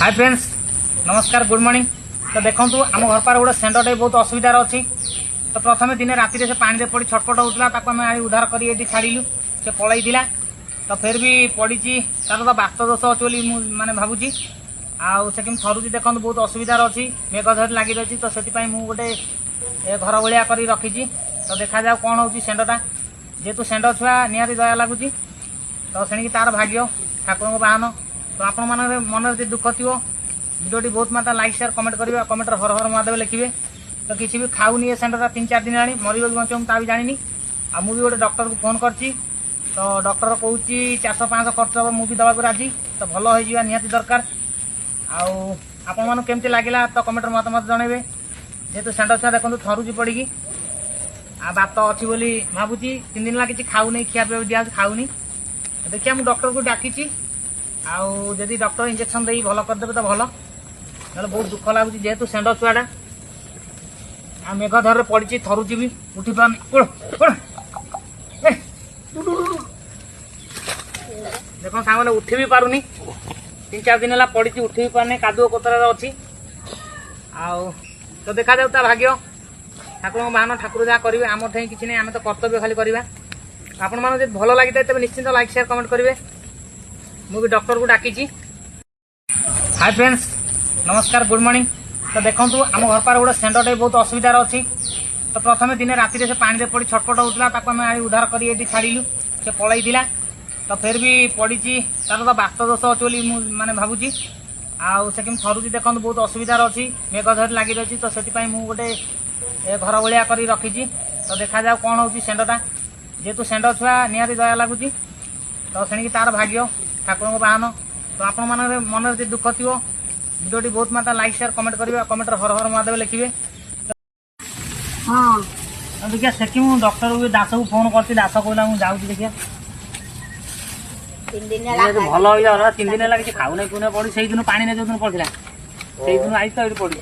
Hi friends नमस्कार good morning. तो देखो आम घर पार गोटे सेंडर बहुत असुविधार अच्छी। तो प्रथम दिन राति से पानी पड़ी छटपट होता उद्धार कर छाड़ू से पलैला। तो फिर भी पड़ी तार तो बास्त दोष अच्छी मैंने भावुची आउ से कि थरुची देखो बहुत असुविधार अच्छी मेघ धर लगी रही। तो से गोटे घर भाया कर रखी। तो देखा जाओ कौन हो सेंडरटा जेहेतु सेंडर छुआ निहाती दया लगुच। तो से तार भाग्य ठाकुर बाहन। तो आपण मन यदि दुख थी भिडियोटी बहुत मात्रा लाइक शेयर कमेंट करेंगे। कमेंट हर हर महादेव लिखे। तो किसी भी खाऊनी ये सेंटर 3-4 दिन आनी मर बच भी जानी आ मुझे गोटे डॉक्टर को फोन कर तो डॉक्टर कहूँ 400-500 खर्च हम मुझे दवा राजी। तो भल हो निहाती दरकार आपण मन केमती लगे तो कमेंट मतामत जनइबे। जेहेतु सेंटर छुआ देखो थरुची पड़ी आ बात अच्छी बोली भावुची 3 दिन किसी खाऊनी खिया पिया दिया खाऊनी। देखिए मुझे डॉक्टर को डाकी आउ जदि डॉक्टर इंजेक्शन दे भल करदे तो भल ना बहुत दुख लगुच। जेहेतु सेंडर छुआटा आ मेघ धर पड़ी थरुची भी उठी पानी देख सांग उठी भी पारुनी 3-4 दिन है पड़ी उठी भी पारनी कादुओ कोतरा अच्छी आउ। तो देखा जाऊ भाग्य ठाकुर बाहन ठाकुर जहाँ करेंगे आम ठाई किसी नहीं आम तो कर्तव्य खाली करवा। आपण मैंने भल लगी था तेज निश्चिंत लाइक शेयर कमेंट करेंगे। मुझे डॉक्टर को डाकी। हाय फ्रेंड्स नमस्कार गुड मॉर्निंग। तो देखो आम घर पार गोटे सेंडर बहुत असुविधार अच्छी। तो प्रथम दिन राति से पानी पड़ी छटपट होता उद्धार कर छाड़ू से पलैला। तो फिर भी पड़ी तार तो बास्त दोष अच्छी मैंने भावुची आउ से कि थरुची देखो बहुत असुविधार अच्छी मेघ धर लगी रही। तो से गोटे घर भाया कर रखी। तो देखा जाओ कौन हो सेंडरटा जेहेतु सेंडर छुआ निहाती दया लगुच। तो से तार भाग्य ठाकुर बाहन। तो आपण मन यदि दुख थी भिडियोटी बहुत मात्रा लाइक शेयर कमेंट करेंगे। कमेंट हर हर महादेव लिखे। हाँ देखिए से कि डॉक्टर को दास को फोन कर दास कहला मुझे जाऊँ देखिए भल हो जाए 3 दिन है कि खाऊ ना पिऊ पड़ी से दिन पानी नहीं जो दिन पड़ा से दिन आई तो ये पड़ी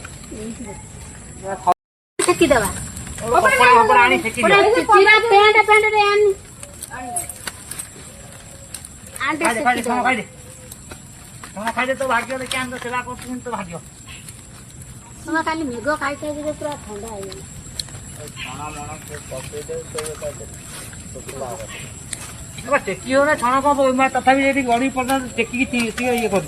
खाई तो भाग्य देखिए हम तो सेवा कर तो भाग्य खाली मेघ खाई पूरा ठंडा टेकी हो छण कौन तथापि गड़ी पड़ टेकी ये कर